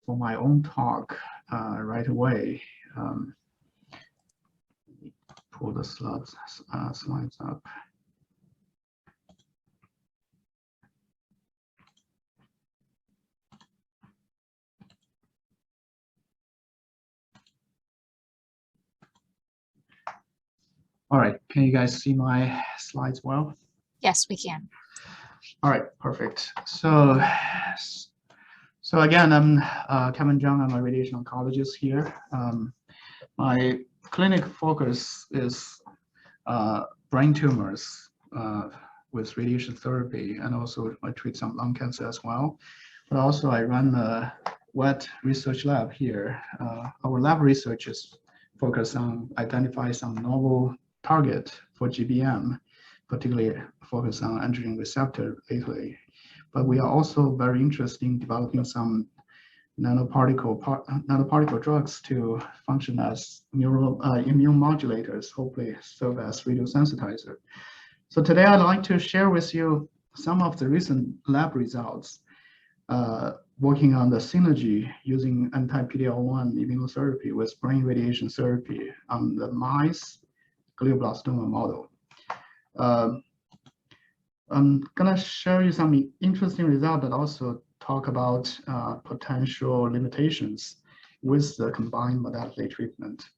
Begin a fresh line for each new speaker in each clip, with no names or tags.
for my own talk right away. Pull the slides up. All right, can you guys see my slides well?
Yes, we can.
All right, perfect. So again, I'm Kevin Zhang. I'm a radiation oncologist here. My clinic focus is brain tumors with radiation therapy, and also I treat some lung cancer as well. But also I run a wet research lab here. Our lab research is focused on identifying some novel target for GBM, particularly focused on androgen receptor lately. But we are also very interested in developing some nanoparticle drugs to function as immune modulators, hopefully serve as radiosensitizer. So today I'd like to share with you some of the recent lab results working on the synergy using anti-PD-L1 immunotherapy with brain radiation therapy on the mice glioblastoma model. I'm gonna share you some interesting results, but also talk about potential limitations with the combined modality treatment.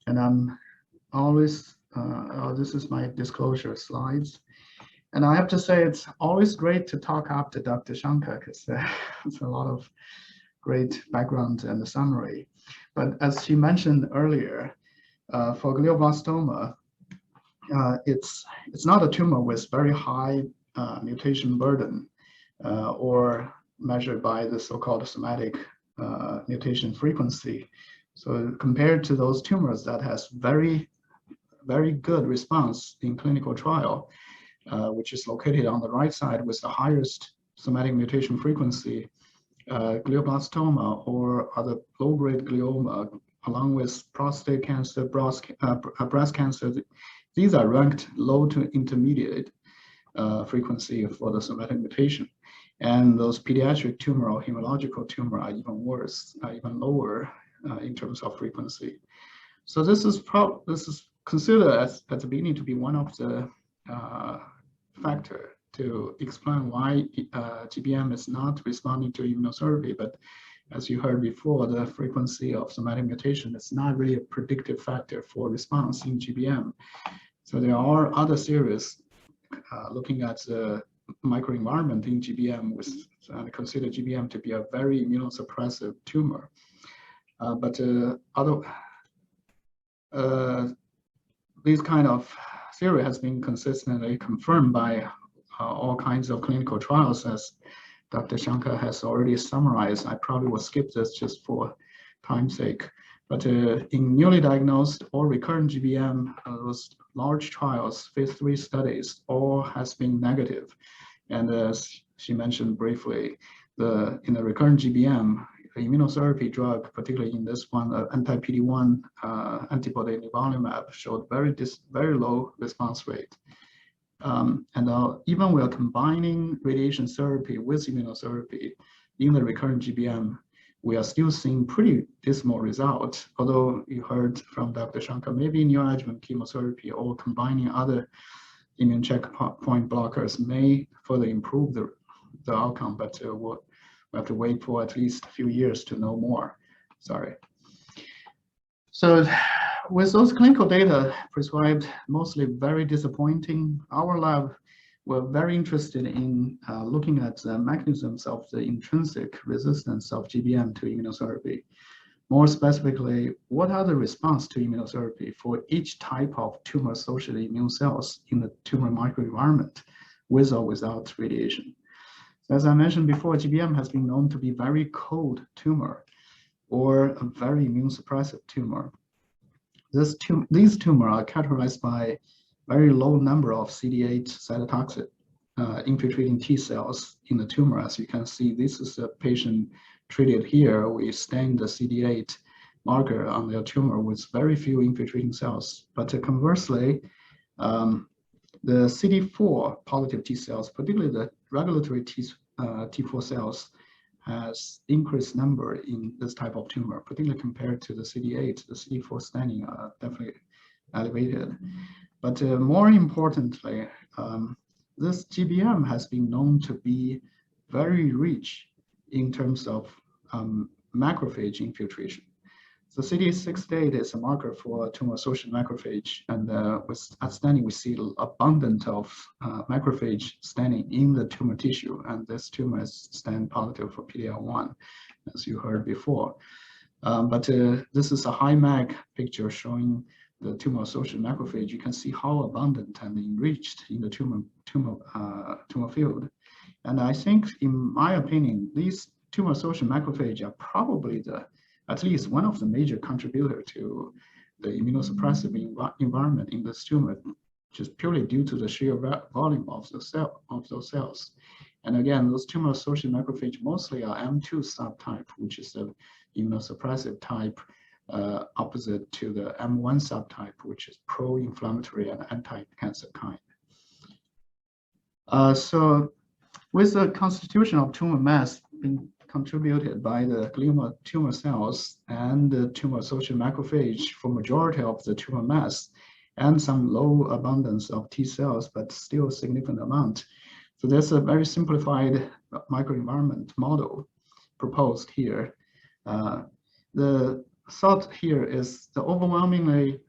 And I'm always, this is my disclosure slides. And I have to say, it's always great to talk after Dr. Shankar, because it's a lot of great background and summary. But as she mentioned earlier, for glioblastoma, it's not a tumor with very high mutation burden or measured by the so-called somatic mutation frequency. So compared to those tumors that has very good response in clinical trial, which is located on the right side with the highest somatic mutation frequency, glioblastoma or other low-grade glioma, along with prostate cancer, breast cancer, these are ranked low to intermediate frequency for the somatic mutation. And those pediatric tumor or hematological tumor are even worse, even lower in terms of frequency. So this is considered at the beginning to be one of the factor to explain why GBM is not responding to immunotherapy. But as you heard before, the frequency of somatic mutation is not really a predictive factor for response in GBM. So there are other theories looking at the microenvironment in GBM, with consider GBM to be a very immunosuppressive tumor. This kind of theory has been consistently confirmed by all kinds of clinical trials, as Dr. Shankar has already summarized. I probably will skip this just for time's sake. But in newly diagnosed or recurrent GBM, those large trials, phase 3 studies, all has been negative. And as she mentioned briefly, in the recurrent GBM, the immunotherapy drug, particularly in this one, anti-PD-1 antibody nivolumab, showed very low response rate. Even we are combining radiation therapy with immunotherapy in the recurrent GBM, we are still seeing pretty dismal results. Although you heard from Dr. Shankar, maybe neoadjuvant chemotherapy or combining other immune checkpoint blockers may further improve the outcome, but we'll have to wait for at least a few years to know more. Sorry. So with those clinical data prescribed mostly very disappointing, our lab were very interested in looking at the mechanisms of the intrinsic resistance of GBM to immunotherapy. More specifically, what are the response to immunotherapy for each type of tumor-associated immune cells in the tumor microenvironment, with or without radiation? As I mentioned before, GBM has been known to be very cold tumor or a very immune suppressive tumor. These tumors are characterized by very low number of CD8 cytotoxic infiltrating T cells in the tumor. As you can see, this is a patient treated here. We stained the CD8 marker on their tumor with very few infiltrating cells. But conversely, the CD4 positive T cells, particularly the regulatory T4 cells, has increased number in this type of tumor, particularly compared to the CD8. The CD4 staining are definitely elevated. But more importantly, this GBM has been known to be very rich in terms of macrophage infiltration. The CD68 is a marker for tumor-associated macrophage, and with staining, we see abundant of macrophage staining in the tumor tissue, and this tumor is stain positive for PD-L1, as you heard before. But this is a high mag picture showing the tumor-associated macrophage. You can see how abundant and enriched in the tumor field. And I think, in my opinion, these tumor-associated macrophage are probably at least one of the major contributor to the immunosuppressive environment in this tumor, just purely due to the sheer volume of those cells. And again, those tumor-associated macrophage mostly are M2 subtype, which is the immunosuppressive type, opposite to the M1 subtype, which is pro-inflammatory and anti-cancer kind. So with the constitution of tumor mass being contributed by the glioma tumor cells and the tumor-associated macrophage for majority of the tumor mass, and some low abundance of T cells, but still significant amount. So there's a very simplified microenvironment model proposed here. The thought here is the overwhelmingly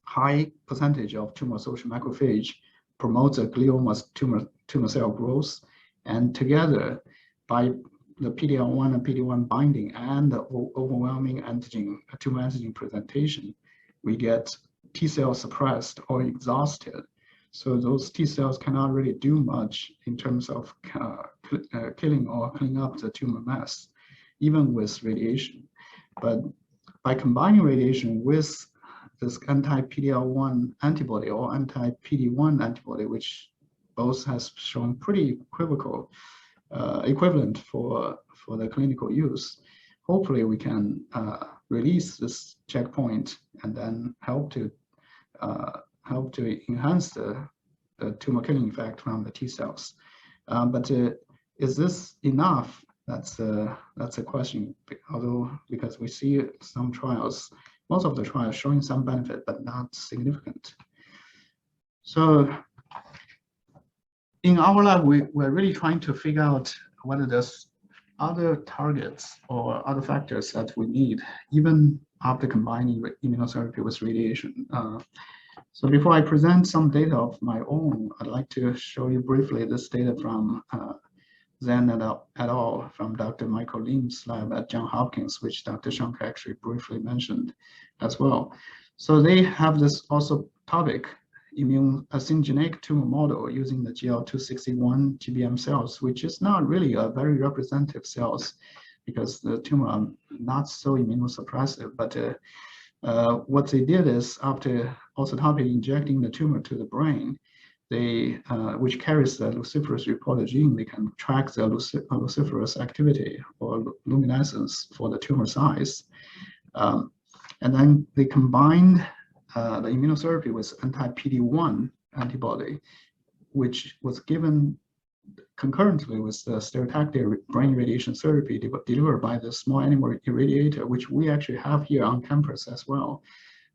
high percentage of tumor-associated macrophage promotes a glioma's tumor cell growth, and together by the PD-L1 and PD-1 binding and the overwhelming tumor antigen presentation, we get T cells suppressed or exhausted. So those T cells cannot really do much in terms of killing or cleaning up the tumor mass, even with radiation. But by combining radiation with this anti-PD-L1 antibody or anti-PD-1 antibody, which both has shown pretty equivalent for the clinical use, hopefully we can release this checkpoint and then help to enhance the tumor killing effect from the T cells. But is this enough? That's a question. Although because we see some trials, most of the trials showing some benefit, but not significant. So in our lab, we're really trying to figure out whether there's other targets or other factors that we need, even after combining immunotherapy with radiation. So before I present some data of my own, I'd like to show you briefly this data from Zhang et al. From Dr. Michael Lim's lab at Johns Hopkins, which Dr. Zhang actually briefly mentioned as well. So they have this also topic, syngeneic tumor model using the GL261 GBM cells, which is not really a very representative cells because the tumor are not so immunosuppressive. But what they did is, after isotopically injecting the tumor to the brain, they, which carries the luciferase reporter gene, they can track the luciferase activity or luminescence for the tumor size. And then they combined the immunotherapy with anti-PD-1 antibody, which was given concurrently with the stereotactic brain radiation therapy delivered by the small animal irradiator, which we actually have here on campus as well.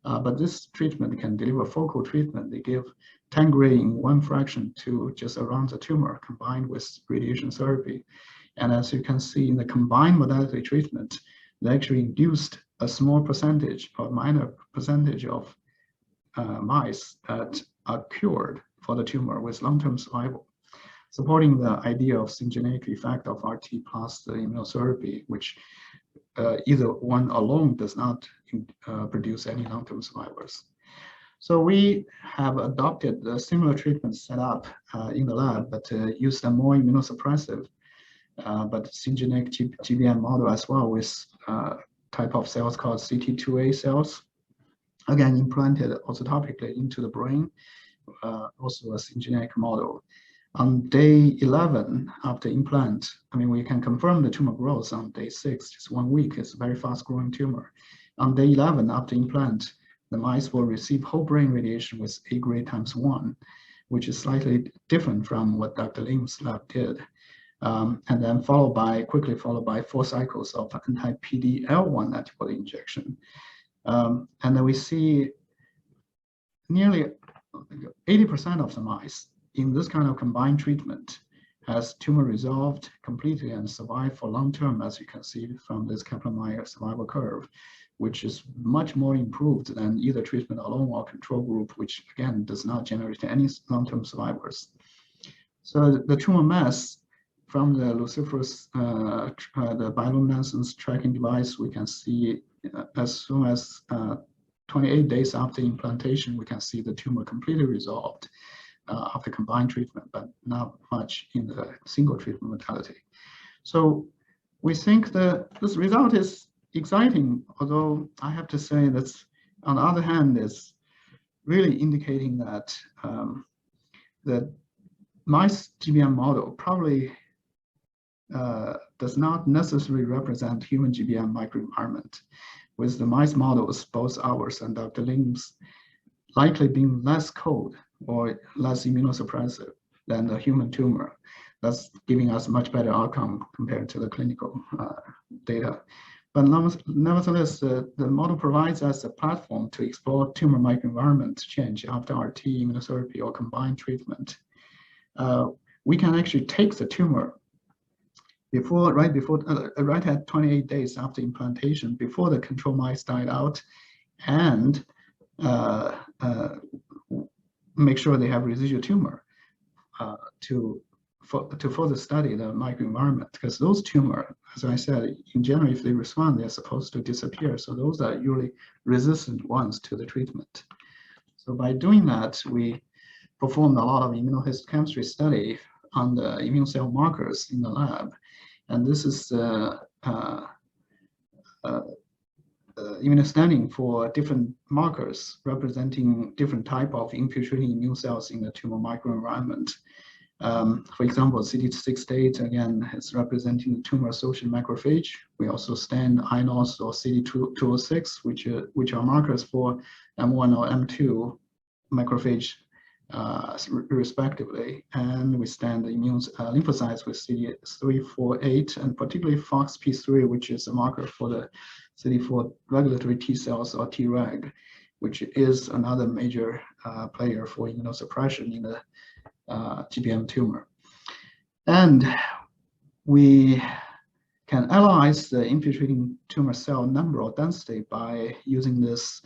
But this treatment can deliver focal treatment. They give 10 gray in one fraction to just around the tumor combined with radiation therapy. And as you can see in the combined modality treatment, they actually induced a small percentage or minor percentage of mice that are cured for the tumor with long-term survival, supporting the idea of syngeneic effect of RT plus the immunotherapy, which either one alone does not produce any long-term survivors. So we have adopted the similar treatment set up in the lab, but used a more immunosuppressive, but syngeneic GBM model as well, with type of cells called CT2A cells, again implanted isotopically into the brain, also a syngeneic model. On day 11 after implant, I mean, we can confirm the tumor growth on day 6, just 1 week. It's a very fast growing tumor. On day 11 after implant, the mice will receive whole brain radiation with A grade ×1, which is slightly different from what Dr. Lim's lab did. and then quickly followed by 4 cycles of anti-PD-L1 antibody injection. And then we see nearly 80% of the mice in this kind of combined treatment has tumor resolved completely and survived for long term, as you can see from this Kaplan-Meier survival curve, which is much more improved than either treatment alone or control group, which again does not generate any long-term survivors. So the tumor mass from the luciferase, the bioluminescence tracking device, we can see as soon as 28 days after implantation, we can see the tumor completely resolved after combined treatment, but not much in the single treatment modality. So we think that this result is exciting, although I have to say that on the other hand, it's really indicating that the mice GBM model probably does not necessarily represent human GBM microenvironment, with the mice models, both ours and Dr. Lim's, likely being less cold or less immunosuppressive than the human tumor. That's giving us much better outcome compared to the clinical data. But nevertheless, the model provides us a platform to explore tumor microenvironment change after RT immunotherapy or combined treatment. We can actually take the tumor right at 28 days after implantation, before the control mice died out, and make sure they have residual tumor to further study the microenvironment, because those tumors, as I said, in general, if they respond, they're supposed to disappear. So those are usually resistant ones to the treatment. So by doing that, we performed a lot of immunohistochemistry study on the immune cell markers in the lab. And this is immunostaining for different markers representing different type of infiltrating immune cells in the tumor microenvironment. For example, CD68 again is representing the tumor-associated macrophage. We also stain iNOS or CD206, which are markers for M1 or M2 macrophage respectively, and we stain the immune lymphocytes with CD348 and particularly FOXP3, which is a marker for the CD4 regulatory T cells or Treg, which is another major player for immunosuppression in the GBM tumor. And we can analyze the infiltrating tumor cell number or density by using this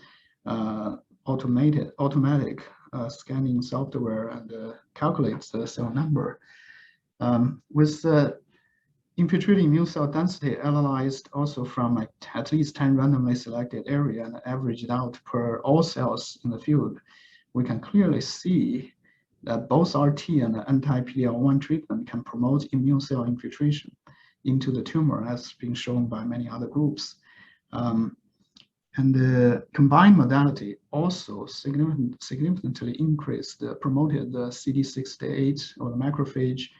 automatic scanning software and calculates the cell number. With the infiltrating immune cell density analyzed also from at least 10 randomly selected area and averaged out per all cells in the field, we can clearly see that both RT and the anti-PD-L1 treatment can promote immune cell infiltration into the tumor, as been shown by many other groups. And the combined modality also significantly promoted the CD68 or the macrophage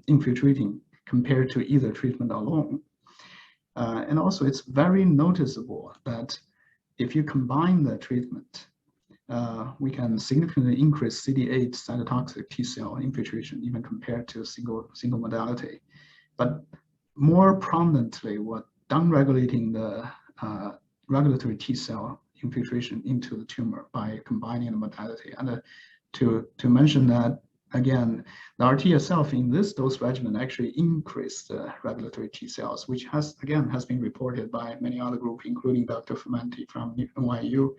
infiltrating compared to either treatment alone. And also it's very noticeable that if you combine the treatment, we can significantly increase CD8 cytotoxic T cell infiltration even compared to single modality. But more prominently, what downregulating the regulatory T cell infiltration into the tumor by combining the modality. And to mention that, again, the RT itself in this dose regimen actually increased the regulatory T cells, which has been reported by many other groups, including Dr. Fumenti from NYU,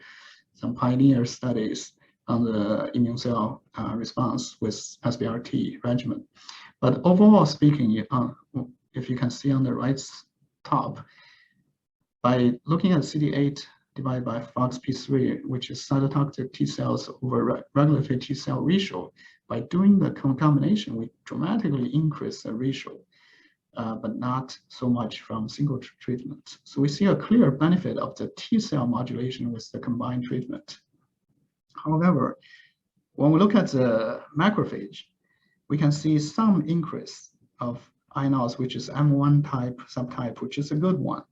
some pioneer studies on the immune cell response with SBRT regimen. But overall speaking, if you can see on the right top, by looking at CD8 divided by FOXP3, which is cytotoxic T cells over regulatory T cell ratio, by doing the combination, we dramatically increase the ratio, but not so much from single treatment. So we see a clear benefit of the T cell modulation with the combined treatment. However, when we look at the macrophage, we can see some increase of iNOS, which is M1 type subtype, which is a good one,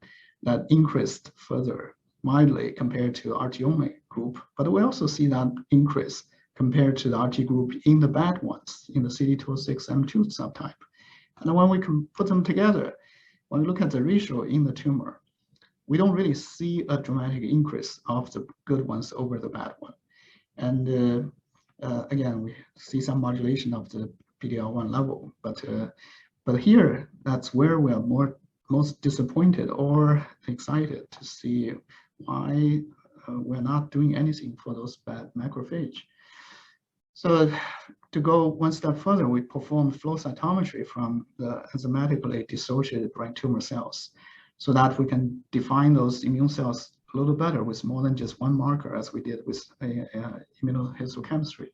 that increased further mildly compared to RT-only group. But we also see that increase compared to the RT group in the bad ones, in the CD206 M2 subtype. And when we can put them together, when we look at the ratio in the tumor, we don't really see a dramatic increase of the good ones over the bad one. And again, we see some modulation of the PD-L1 level, but here, that's where we are most disappointed or excited to see why we're not doing anything for those bad macrophage. So to go one step further, we performed flow cytometry from the enzymatically dissociated brain tumor cells so that we can define those immune cells a little better with more than just one marker, as we did with immunohistochemistry.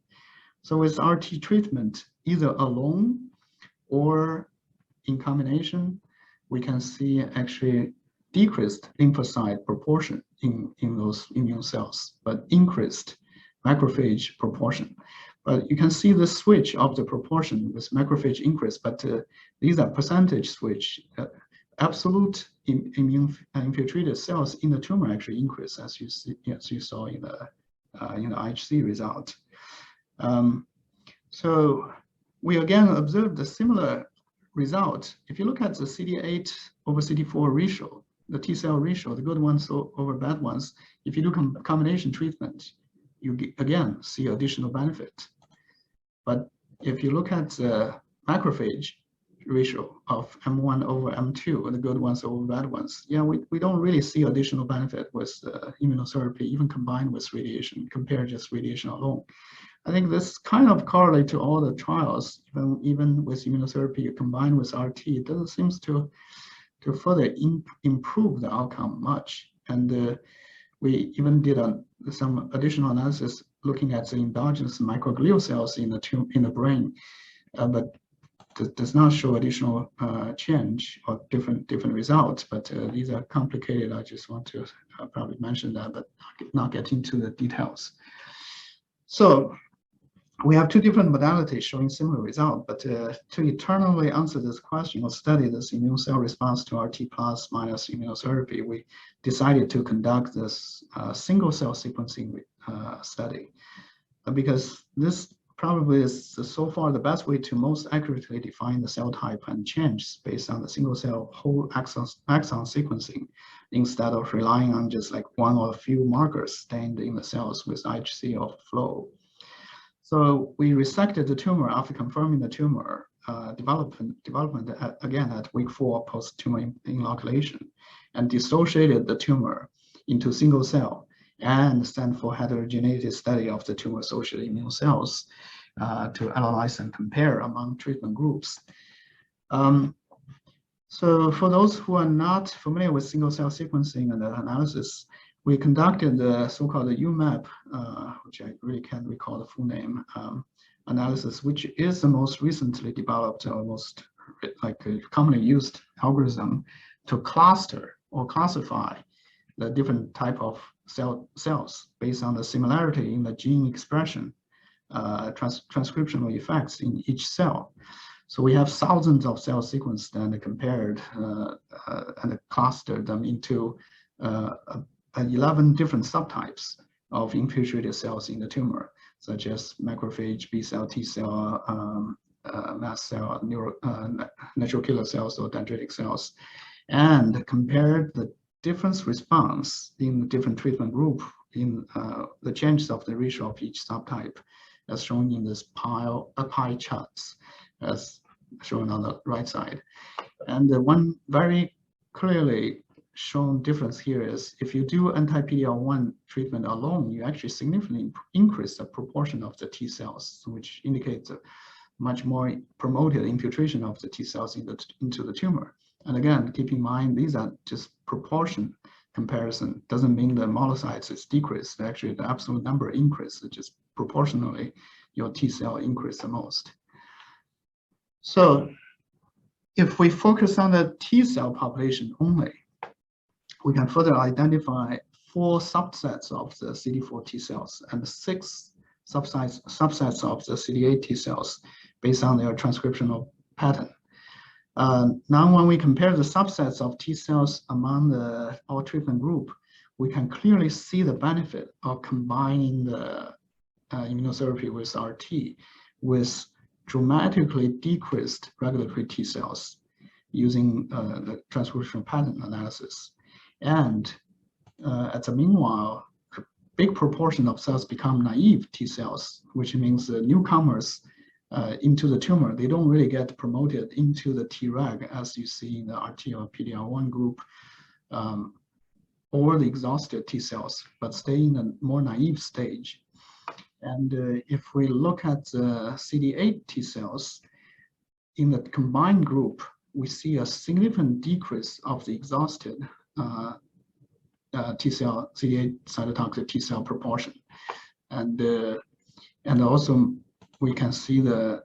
So with RT treatment, either alone or in combination, we can see actually decreased lymphocyte proportion in those immune cells, but increased macrophage proportion. But you can see the switch of the proportion with macrophage increase, but these are percentage switch. Absolute immune infiltrated cells in the tumor actually increase, as you saw in the IHC result. So we again observed a similar result. If you look at the CD8 over CD4 ratio, the T cell ratio, the good ones over bad ones, if you do combination treatment, you again see additional benefit. But if you look at the macrophage ratio of M1 over M2, the good ones over bad ones, yeah, we don't really see additional benefit with immunotherapy, even combined with radiation, compared just radiation alone. I think this kind of correlates to all the trials, even with immunotherapy combined with RT, it doesn't seem to further improve the outcome much. And we even did some additional analysis looking at the endogenous microglial cells in the brain, but does not show additional change or different results. But these are complicated. I just want to probably mention that, but not get into the details. So we have two different modalities showing similar result, but to eternally answer this question or study this immune cell response to RT plus minus immunotherapy, we decided to conduct this single cell sequencing study, because this probably is so far the best way to most accurately define the cell type and change based on the single cell whole exon sequencing, instead of relying on just like one or a few markers stained in the cells with IHC or flow. So we resected the tumor after confirming the tumor development again at week 4 post-tumor inoculation, and dissociated the tumor into single cell and sent for heterogeneity study of the tumor-associated immune cells to analyze and compare among treatment groups. So for those who are not familiar with single cell sequencing and analysis, we conducted the so-called UMAP, which I really can't recall the full name, analysis, which is the most recently developed or most commonly used algorithm to cluster or classify the different type of cells based on the similarity in the gene expression, transcriptional effects in each cell. So we have thousands of cell sequenced and compared and clustered them into 11 different subtypes of infiltrated cells in the tumor, such as macrophage, B cell, T cell, mast cell, natural killer cells, or dendritic cells, and compared the difference response in the different treatment group in the changes of the ratio of each subtype, as shown in this pie charts, as shown on the right side. And the one very clearly shown difference here is if you do anti-PD-L1 treatment alone, you actually significantly increase the proportion of the T cells, which indicates a much more promoted infiltration of the T cells into the tumor. And again, keep in mind, these are just proportion comparison. Doesn't mean the monocytes is decreased. Actually, the absolute number increase, it's just proportionally your T cell increase the most. So if we focus on the T cell population only, we can further identify 4 subsets of the CD4 T cells and 6 subsets of the CD8 T cells based on their transcriptional pattern. Now, when we compare the subsets of T cells among our treatment group, we can clearly see the benefit of combining the immunotherapy with RT with dramatically decreased regulatory T cells using the transcriptional pattern analysis. And at the meanwhile, a big proportion of cells become naive T cells, which means the newcomers into the tumor, they don't really get promoted into the Treg as you see in the RT or PD-L1 group, or the exhausted T cells, but stay in a more naive stage. And if we look at the CD8 T cells, in the combined group, we see a significant decrease of the exhausted T cell, CD8 cytotoxic T cell proportion. And also we can see the,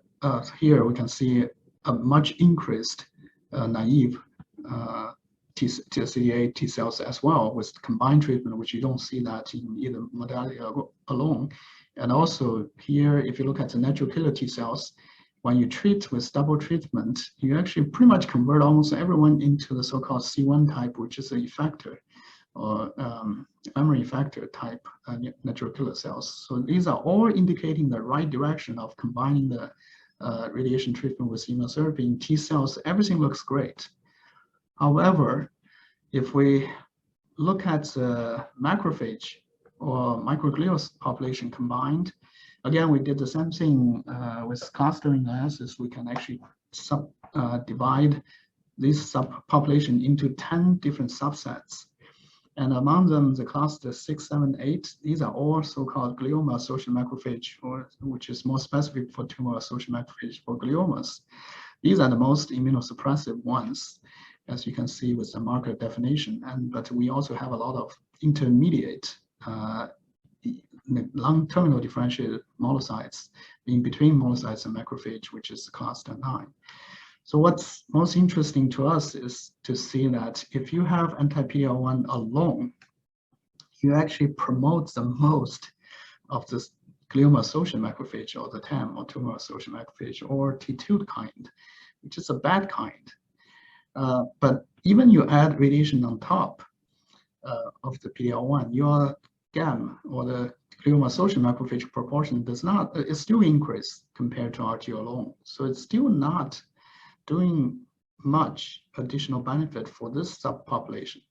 here we can see a much increased naive CD8 T cells as well with combined treatment, which you don't see that in either modality alone. And also here, if you look at the natural killer T cells, when you treat with double treatment, you actually pretty much convert almost everyone into the so-called C1 type, which is an effector or memory effector type natural killer cells. So these are all indicating the right direction of combining the radiation treatment with immunotherapy in T cells. Everything looks great. However, if we look at the macrophage or microglial population combined, again, we did the same thing with clustering analysis. We can actually divide this subpopulation into 10 different subsets. And among them, the cluster 6, 7, 8, these are all so-called glioma-associated macrophage, which is more specific for tumor-associated macrophage for gliomas. These are the most immunosuppressive ones, as you can see with the marker definition. But we also have a lot of intermediate lung terminal differentiated monocytes in between monocytes and macrophage, which is cluster 9. So what's most interesting to us is to see that if you have anti-PD-L1 alone, you actually promote the most of this glioma-associated macrophage or the TAM or tumor-associated macrophage or T2 kind, which is a bad kind. But even you add radiation on top of the PD-L1, your GAM or the glioma-associated macrophage proportion does not, it still increase compared to RT alone. So it's still not doing much additional benefit for this subpopulation.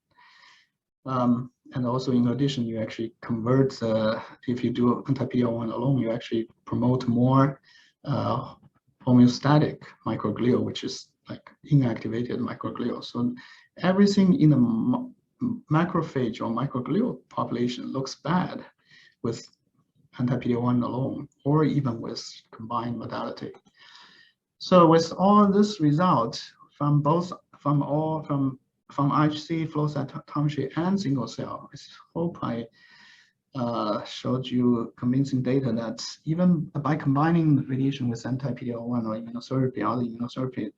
And also in addition, you actually convert, if you do anti-PD-L1 alone, you actually promote more homeostatic microglial, which is like inactivated microglial. So everything in the macrophage or microglial population looks bad with anti-PD-L1 alone, or even with combined modality. So with all this result from IHC, flow cytometry, and single cell, I hope I showed you convincing data that even by combining radiation with anti-PD-L1 or immunotherapy, other immunotherapy,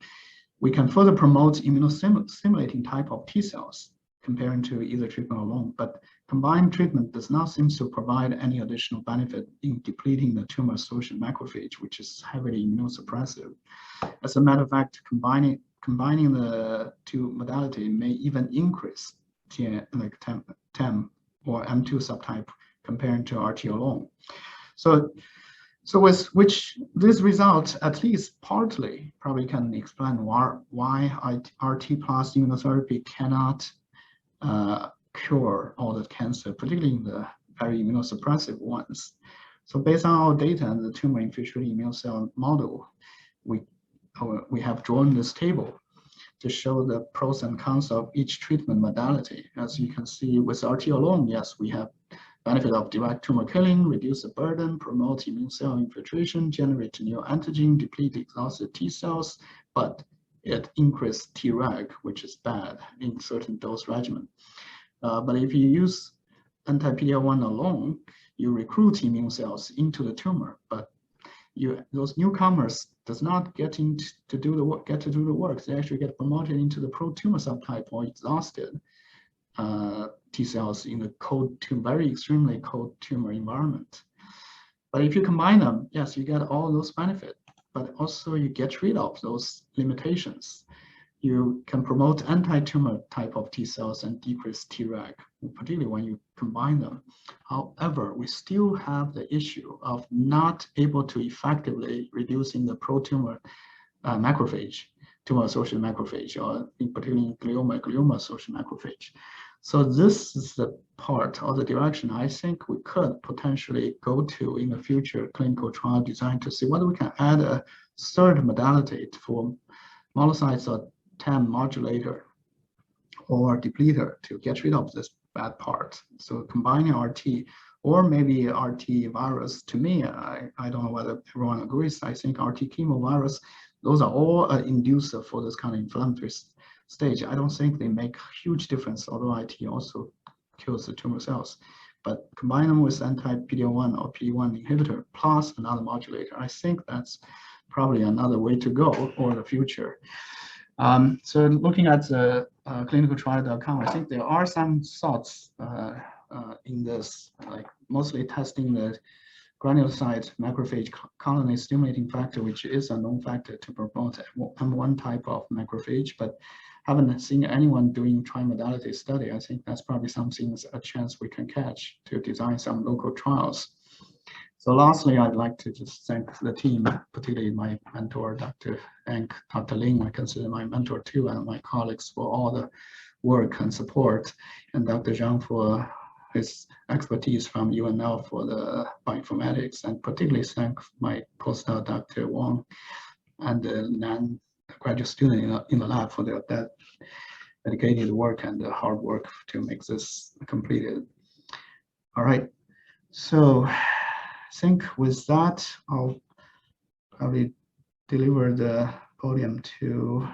we can further promote immunostimulating type of T cells comparing to either treatment alone. But combined treatment does not seem to provide any additional benefit in depleting the tumor-associated macrophage, which is heavily immunosuppressive. As a matter of fact, combining the two modality may even increase TEM or M2 subtype comparing to RT alone. So with which this result, at least partly, probably can explain why RT plus immunotherapy cannot cure all the cancer, particularly in the very immunosuppressive ones. So based on our data and the tumor-infiltrating immune cell model, we have drawn this table to show the pros and cons of each treatment modality. As you can see with RT alone, yes, we have benefit of direct tumor killing, reduce the burden, promote immune cell infiltration, generate new antigen, deplete exhausted T cells, but it increased Treg, which is bad in certain dose regimen. But if you use anti-PD-L1 alone, you recruit immune cells into the tumor, but those newcomers does not get to do the work. They actually get promoted into the pro-tumor subtype or exhausted T cells in the cold very extremely cold tumor environment. But if you combine them, yes, you get all those benefits, but also you get rid of those limitations. you can promote anti-tumor type of T cells and decrease Treg, particularly when you combine them. However, we still have the issue of not able to effectively reducing the pro-tumor macrophage, tumor-associated macrophage, or particularly glioma-associated macrophage. So this is the part or the direction I think we could potentially go to in the future clinical trial design to see whether we can add a third modality for monocytes or TAM modulator or depleter to get rid of this bad part. So combining RT or maybe RT virus, to me, I don't know whether everyone agrees. I think RT chemo virus, those are all inducer for this kind of inflammatory stage. I don't think they make huge difference, although IT also kills the tumor cells. But combine them with anti-PD-1 or PD-1 inhibitor plus another modulator, I think that's probably another way to go or the future. So looking at the clinicaltrial.com, I think there are some thoughts in this, like mostly testing the granulocyte macrophage colony stimulating factor, which is a known factor to promote M1 type of macrophage, but haven't seen anyone doing trimodality study. I think that's probably something, a chance we can catch to design some local trials. So lastly, I'd like to just thank the team, particularly my mentor, Dr. Hank, Dr. Ling, I consider my mentor too, and my colleagues for all the work and support, and Dr. Zhang for his expertise from UNL for the bioinformatics, and particularly thank my postdoc, Dr. Wang, and the graduate student in the lab for their dedicated work and the hard work to make this completed. All right, so I think with that, I'll probably deliver the podium to